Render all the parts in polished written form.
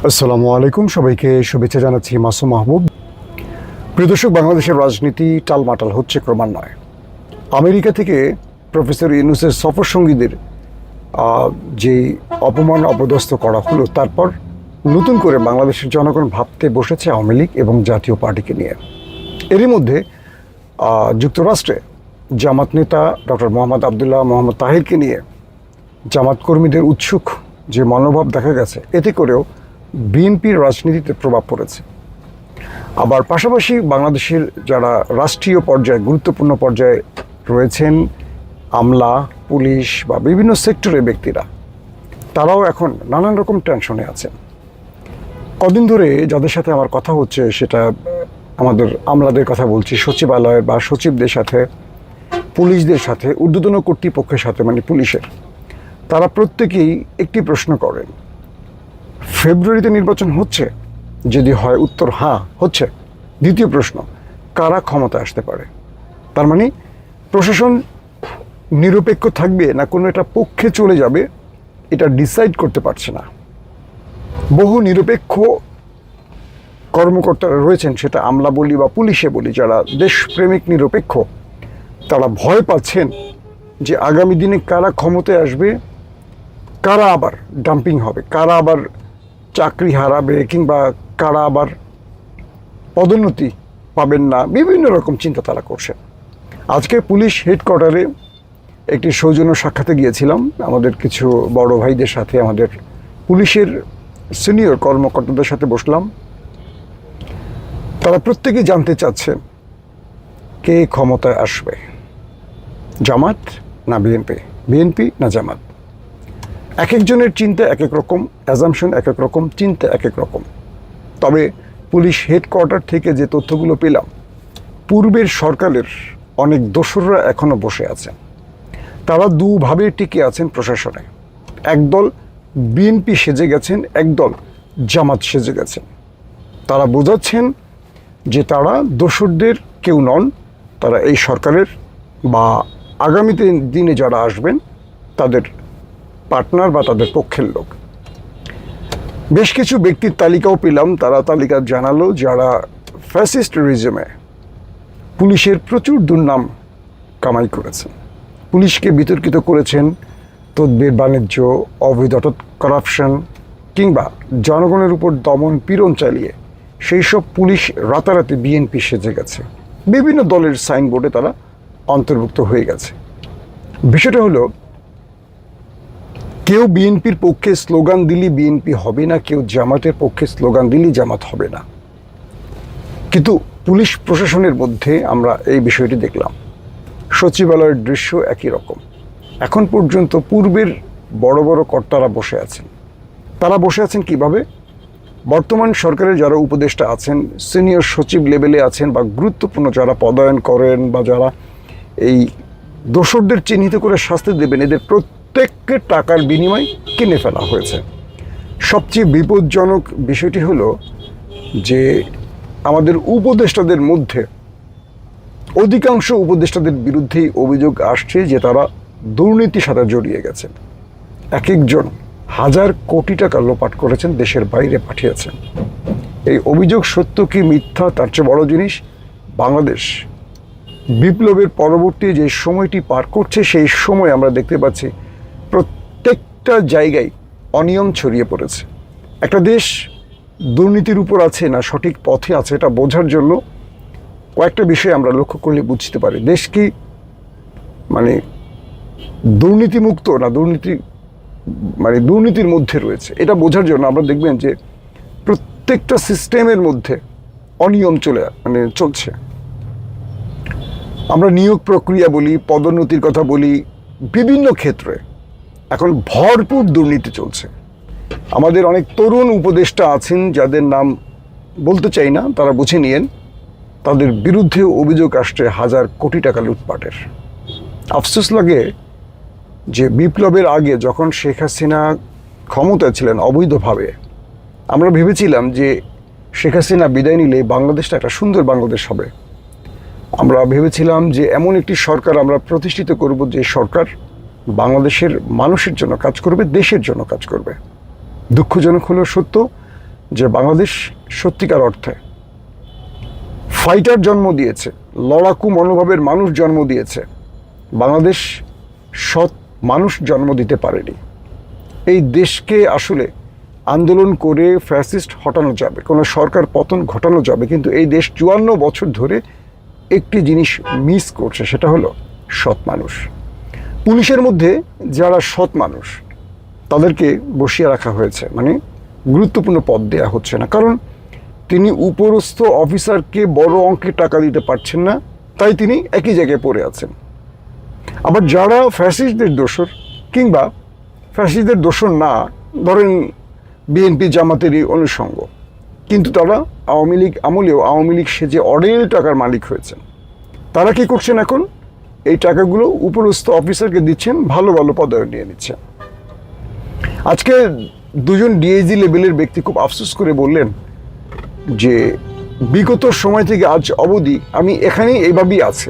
আসসালামু আলাইকুম, সবাইকে শুভেচ্ছা জানাচ্ছি মাসুম মাহবুব। প্রিয় দর্শক, বাংলাদেশের রাজনীতি টালমাটাল হচ্ছে ক্রমান্বয়ে। আমেরিকা থেকে প্রফেসর ইউনূসের সফরসঙ্গীদের যে অপমান অপদস্থ করা হলো, তারপর নতুন করে বাংলাদেশের জনগণ ভাবতে বসেছে আওয়ামী লীগ এবং জাতীয় পার্টিকে নিয়ে। এরই মধ্যে যুক্তরাষ্ট্রে জামাত নেতা ডক্টর মোহাম্মদ আবদুল্লাহ মোহাম্মদ তাহিরকে নিয়ে জামাত কর্মীদের উৎসুক যে মনোভাব দেখা গেছে, এতে করেও বিএনপির রাজনীতিতে প্রভাব পড়েছে। আবার পাশাপাশি বাংলাদেশের যারা রাষ্ট্রীয় পর্যায়ে গুরুত্বপূর্ণ পর্যায়ে রয়েছেন, আমলা, পুলিশ বা বিভিন্ন সেক্টরের ব্যক্তিরা, তারাও এখন নানান রকম টেনশনে আছেন। কদিন ধরে যাদের সাথে আমার কথা হচ্ছে, সেটা আমাদের আমলাদের কথা বলছি, সচিবালয়ের বা সচিবদের সাথে, পুলিশদের সাথে, ঊর্ধ্বতন কর্তৃপক্ষের সাথে, মানে পুলিশের, তারা প্রত্যেকেই একটি প্রশ্ন করেন, ফেব্রুয়ারিতে নির্বাচন হচ্ছে? যদি হয় উত্তর হ্যাঁ হচ্ছে। দ্বিতীয় প্রশ্ন, কারা ক্ষমতা আসতে পারে? তার মানে প্রশাসন নিরপেক্ষ থাকবে না কোনো একটা পক্ষে চলে যাবে, এটা ডিসাইড করতে পারছে না। বহু নিরপেক্ষ কর্মকর্তারা রয়েছেন, সেটা আমলা বলি বা পুলিশে বলি, যারা দেশপ্রেমিক নিরপেক্ষ, তারা ভয় পাচ্ছেন যে আগামী দিনে কারা ক্ষমতায় আসবে, কারা আবার ডাম্পিং হবে, কারা আবার চাকরি হারাবে, কিংবা কারা আবার পদোন্নতি পাবেন না। বিভিন্ন রকম চিন্তা তারা করছেন। আজকে পুলিশ হেডকোয়ার্টারে একটি সৌজন্য সাক্ষাতে গিয়েছিলাম আমাদের কিছু বড় ভাইদের সাথে, আমাদের পুলিশের সিনিয়র কর্মকর্তাদের সাথে বসলাম। তারা প্রত্যেকেই জানতে চাচ্ছেন কে ক্ষমতায় আসবে, জামাত না বিএনপি, বিএনপি না জামাত। এক একজনের চিন্তা এক এক রকম, অ্যাজামশন এক এক রকম, চিন্তা এক এক রকম। তবে পুলিশ হেডকোয়ার্টার থেকে যে তথ্যগুলো পেলাম, পূর্বের সরকারের অনেক দোসররা এখনও বসে আছেন। তারা দুভাবে টিকে আছেন প্রশাসনে। একদল বিএনপি সেজে গেছেন, একদল জামাত সেজে গেছেন। তারা বোঝাচ্ছেন যে তারা দোসরদের কেউ নন, তারা এই সরকারের বা আগামীতে দিনে যারা আসবেন তাদের পার্টনার বা তাদের পক্ষের লোক। বেশ কিছু ব্যক্তির তালিকাও পেলাম, তারা তালিকা জানালো যারা ফ্যাসিস্ট রিজিমে পুলিশের প্রচুর দুর্নাম কামাই করেছেন, পুলিশকে বিতর্কিত করেছেন, তদবির বাণিজ্য, অবৈধ করাপশন কিংবা জনগণের উপর দমন পীড়ন চালিয়ে সেই সব পুলিশ রাতারাতি বিএনপি সেজে গেছে। বিভিন্ন দলের সাইনবোর্ডে তারা অন্তর্ভুক্ত হয়ে গেছে। বিষয়টা হলো, কেউ বিএনপির পক্ষে স্লোগান দিলি বিএনপি হবে না, কেউ জামাতের পক্ষে স্লোগান দিলি জামাত হবে না। কিন্তু পুলিশ প্রশাসনের মধ্যে আমরা এই বিষয়টি দেখলাম। সচিবালয়ের দৃশ্য একই রকম। এখন পর্যন্ত পূর্বের বড় বড় কর্তারা বসে আছেন। তারা বসে আছেন কিভাবে? বর্তমান সরকারের যারা উপদেষ্টা আছেন, সিনিয়র সচিব লেভেলে আছেন, বা গুরুত্বপূর্ণ যারা পদায়ন করেন বা যারা এই দোসরদের চিহ্নিত করে শাস্তি দেবেন, এদের প্রত্যেককে টাকার বিনিময়ে কিনে ফেলা হয়েছে। সবচেয়ে বিপজ্জনক বিষয়টি হলো যে আমাদের উপদেষ্টাদের মধ্যে অধিকাংশ উপদেষ্টাদের বিরুদ্ধেই অভিযোগ আসছে যে তারা দুর্নীতির সাথে জড়িয়ে গেছেন। এক একজন হাজার কোটি টাকা লোপাট করেছেন, দেশের বাইরে পাঠিয়েছেন। এই অভিযোগ সত্য কি মিথ্যা, তার চেয়ে বড় জিনিস, বাংলাদেশ বিপ্লবের পরবর্তী যে সময়টি পার করছে, সেই সময় আমরা দেখতে পাচ্ছি প্রত্যেকটা জায়গায় অনিয়ম ছড়িয়ে পড়েছে। একটা দেশ দুর্নীতির উপর আছে না সঠিক পথে আছে, এটা বোঝার জন্য কয়েকটা বিষয় আমরা লক্ষ্য করলে বুঝতে পারি দেশ কি মানে দুর্নীতিমুক্ত না দুর্নীতির মধ্যে রয়েছে। এটা বোঝার জন্য আমরা দেখবেন যে প্রত্যেকটা সিস্টেমের মধ্যে অনিয়ম চলছে। আমরা নিয়োগ প্রক্রিয়া বলি, পদোন্নতির কথা বলি, বিভিন্ন ক্ষেত্রে এখন ভরপুর দুর্নীতি চলছে। আমাদের অনেক তরুণ উপদেষ্টা আছেন, যাদের নাম বলতে চাই না, তারা বুঝে নিয়েন, তাদের বিরুদ্ধে অভিযোগ আসছে হাজার কোটি টাকা লুটপাটের। আফসোস লাগে যে বিপ্লবের আগে যখন শেখ হাসিনা ক্ষমতায় ছিলেন অবৈধভাবে, আমরা ভেবেছিলাম যে শেখ হাসিনা বিদায় নিলে বাংলাদেশটা একটা সুন্দর বাংলাদেশ হবে। আমরা ভেবেছিলাম যে এমন একটি সরকার আমরা প্রতিষ্ঠিত করব, যে সরকার বাংলাদেশের মানুষের জন্য কাজ করবে, দেশের জন্য কাজ করবে। দুঃখজনক হলেও সত্য, যে বাংলাদেশ সত্যিকার অর্থে ফাইটার জন্ম দিয়েছে, লড়াকু মনোভাবের মানুষ জন্ম দিয়েছে, বাংলাদেশ সৎ মানুষ জন্ম দিতে পারেনি। এই দেশকে আসলে আন্দোলন করে ফ্যাসিস্ট হটানো যাবে, কোনো সরকার পতন ঘটানো যাবে, কিন্তু এই দেশ 54 বছর ধরে একটি জিনিস মিস করছে, সেটা হলো সৎ মানুষ। পুলিশের মধ্যে যারা সৎ মানুষ তাদেরকে বসিয়ে রাখা হয়েছে, মানে গুরুত্বপূর্ণ পদ দেওয়া হচ্ছে না, কারণ তিনি উপরস্থ অফিসারকে বড় অঙ্কের টাকা দিতে পারছেন না, তাই তিনি একই জায়গায় পড়ে আছেন। আবার যারা ফ্যাসিস্টদের দোসর কিংবা ফ্যাসিস্টদের দোসর না, ধরেন বিএনপি জামাতেরই অনুষঙ্গ, কিন্তু তারা আওয়ামী লীগ আমলেও আওয়ামী লীগ সেজে অঢেল টাকার মালিক হয়েছেন, তারা কি করছেন এখন? এই টাকাগুলো উপরস্থ অফিসারকে দিচ্ছেন, ভালো ভালো পদে নিয়ে নিচ্ছেন। আজকে দুজন ডিআইজি লেভেলের ব্যক্তি খুব আফসোস করে বললেন যে বিগত সময় থেকে আজ অবধি আমি এখানেই এইভাবেই আছে।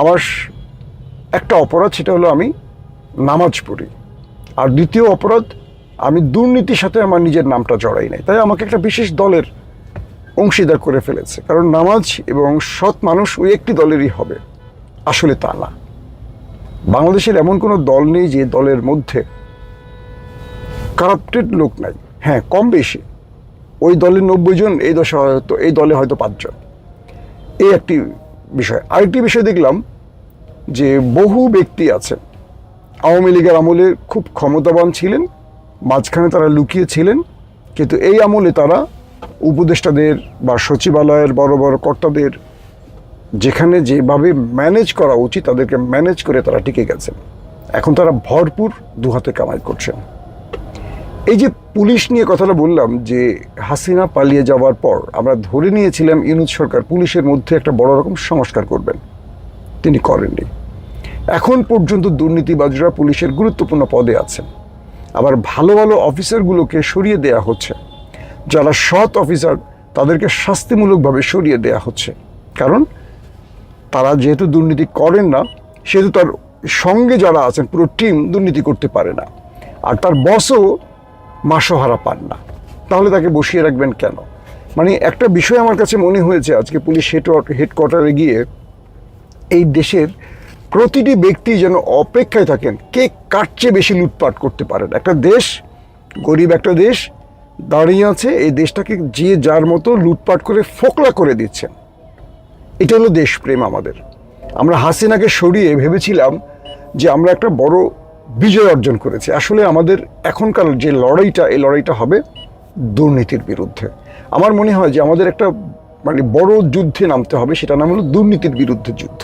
আমার একটা অপরাধ, সেটা হলো আমি নামাজ পড়ি, আর দ্বিতীয় অপরাধ আমি দুর্নীতির সাথে আমার নিজের নামটা জড়াই নাই, তাই আমাকে একটা বিশেষ দলের অংশীদার করে ফেলেছে, কারণ নামাজ এবং সৎ মানুষ ওই একটি দলেরই হবে। আসলে তা না। বাংলাদেশের এমন কোনো দল নেই যে দলের মধ্যে কারাপ্টেড লোক নাই। হ্যাঁ, কম বেশি ওই দলের 90 জন, এই দলে হয়তো 5 জন। এই একটি বিষয়। আরেকটি বিষয় দেখলাম যে বহু ব্যক্তি আছেন আওয়ামী লীগের আমলে খুব ক্ষমতাবান ছিলেন, মাঝখানে তারা লুকিয়ে ছিলেন, কিন্তু এই আমলে তারা উপদেষ্টাদের বা সচিবালয়ের বড় বড় কর্তাদের যেখানে যেভাবে ম্যানেজ করা উচিত তাদেরকে ম্যানেজ করে তারা টিকে গেছেন। এখন তারা ভরপুর দুহাতে কামাই করছেন। এই যে পুলিশ নিয়ে কথাটা বললাম, যে হাসিনা পালিয়ে যাওয়ার পর আমরা ধরে নিয়েছিলাম ইউনূস সরকার পুলিশের মধ্যে একটা বড় রকম সংস্কার করবেন, তিনি করেননি। এখন পর্যন্ত দুর্নীতিবাজরা পুলিশের গুরুত্বপূর্ণ পদে আছেন। আবার ভালো ভালো অফিসারগুলোকে সরিয়ে দেয়া হচ্ছে, যারা সৎ অফিসার তাদেরকে শাস্তিমূলকভাবে সরিয়ে দেয়া হচ্ছে, কারণ তারা যেহেতু দুর্নীতি করেন না, সেহেতু তার সঙ্গে যারা আছেন পুরো টিম দুর্নীতি করতে পারে না, আর তার বসও মাসোহারা পান না, তাহলে তাকে বসিয়ে রাখবেন কেন? মানে একটা বিষয় আমার কাছে মনে হয়েছে আজকে পুলিশ হেডকোয়ার্টারে গিয়ে, এই দেশের প্রতিটি ব্যক্তি যেন অপেক্ষায় থাকেন কে কার চেয়ে বেশি লুটপাট করতে পারেন। একটা দেশ, গরিব একটা দেশ দাঁড়িয়ে আছে, এই দেশটাকে যে যার মতো লুটপাট করে ফোকলা করে দিচ্ছেন। এটা হলো দেশপ্রেম আমাদের। আমরা হাসিনাকে সরিয়ে ভেবেছিলাম যে আমরা একটা বড় বিজয় অর্জন করেছি। আসলে আমাদের এখনকার যে লড়াইটা, এই লড়াইটা হবে দুর্নীতির বিরুদ্ধে। আমার মনে হয় যে আমাদের একটা বড় যুদ্ধে নামতে হবে, সেটা নাম হলো দুর্নীতির বিরুদ্ধে যুদ্ধ।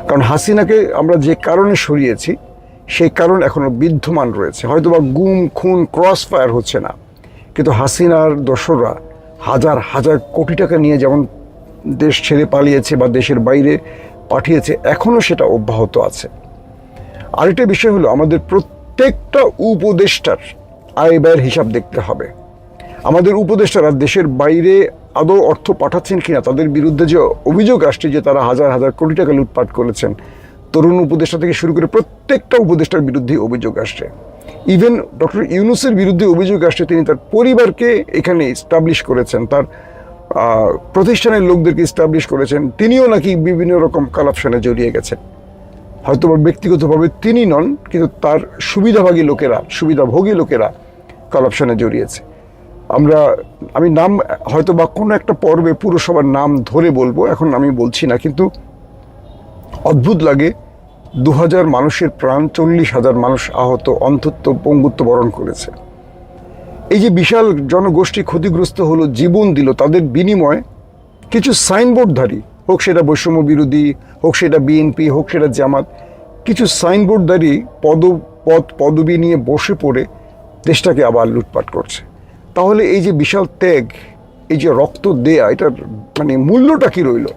কারণ হাসিনাকে আমরা যে কারণে সরিয়েছি সেই কারণ এখনো বিদ্যমান রয়েছে। হয়তো বা গুম খুন ক্রস ফায়ার হচ্ছে না, কিন্তু হাসিনার দোসররা হাজার হাজার কোটি টাকা নিয়ে যেমন দেশ ছেড়ে পালিয়েছে বা দেশের বাইরে পাঠিয়েছে, এখনও সেটা অব্যাহত আছে। আরেকটা বিষয় হলো আমাদের প্রত্যেকটা উপদেষ্টার আয় ব্যয়ের হিসাব দেখতে হবে। আমাদের উপদেষ্টারা দেশের বাইরে আদৌ অর্থ পাঠাচ্ছেন কিনা, তাদের বিরুদ্ধে যে অভিযোগ আসছে যে তারা হাজার হাজার কোটি টাকা লুটপাট করেছেন, তরুণ উপদেষ্টা থেকে শুরু করে প্রত্যেকটা উপদেষ্টার বিরুদ্ধে অভিযোগ আসছে। ইভেন ডক্টর ইউনূসের বিরুদ্ধে অভিযোগ আসছে, তিনি তার পরিবারকে এখানে এস্টাবলিশ করেছেন, তার প্রতিষ্ঠানের লোকদেরকে এস্টাবলিশ করেছেন, তিনিও নাকি বিভিন্ন রকম কারাপশনে জড়িয়ে গেছেন। হয়তো ব্যক্তিগতভাবে তিনি নন, কিন্তু তার সুবিধাভোগী লোকেরা কারাপশনে জড়িয়েছে। আমি নাম হয়তো বা কোনো একটা পর্বে পুরসভার নাম ধরে বলবো, এখন আমি বলছি না, কিন্তু অদ্ভুত লাগে 2000 মানুষের প্রাণ, 40,000 মানুষ আহত, অন্তত পঙ্গুত্ব বরণ করেছে। এই যে বিশাল জনগোষ্ঠী ক্ষতিগ্রস্ত হলো, জীবন দিল, তাদের বিনিময়ে কিছু সাইনবোর্ডধারী, হোক সেটা বৈষম্য বিরোধী, হোক সেটা বিএনপি, হোক সেটা জামাত, কিছু সাইনবোর্ডধারী পদবি নিয়ে বসে পড়ে দেশটাকে আবার লুটপাট করছে। তাহলে এই যে বিশাল ত্যাগ, এই যে রক্ত দেয়া, এটার মূল্যটা কি রইল?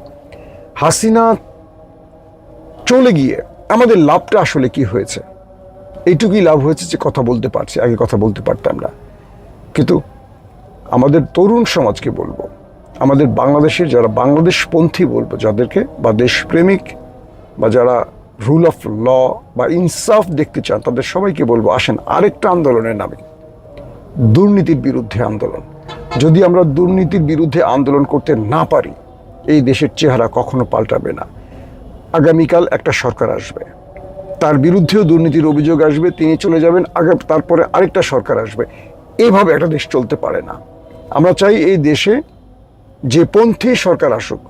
হাসিনা চলে গিয়ে আমাদের লাভটা আসলে কি হয়েছে? এইটুকুই লাভ হয়েছে যে কথা বলতে পারছি, আগে কথা বলতে পারতাম না। কিন্তু আমাদের তরুণ সমাজকে বলবো, আমাদের বাংলাদেশের যারা বাংলাদেশপন্থী বলবো যাদেরকে, বা দেশপ্রেমিক, বা যারা রুল অফ ল বা ইনসাফ দেখতে চান, তাদের সবাইকে বলবো, আসেন আরেকটা আন্দোলনের নামে, দুর্নীতির বিরুদ্ধে আন্দোলন। যদি আমরা দুর্নীতির বিরুদ্ধে আন্দোলন করতে না পারি, এই দেশের চেহারা কখনো পাল্টাবে না। আগামীকাল একটা সরকার আসবে, তার বিরুদ্ধেও দুর্নীতির অভিযোগ আসবে, তিনি চলে যাবেন, তারপরে আরেকটা সরকার আসবে। এভাবে একটা দেশ চলতে পারে না। আমরা চাই এই দেশে যে পন্থী সরকার আসুক,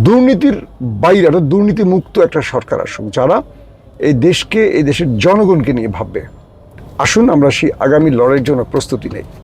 দুর্নীতির বাইরে একটা দুর্নীতি মুক্ত একটা সরকার আসুক, যারা এই দেশকে, এই দেশের জনগণকে নিয়ে ভাববে। আসুন আমরা সেই আগামী লড়াইয়ের জন্য প্রস্তুতি নেই।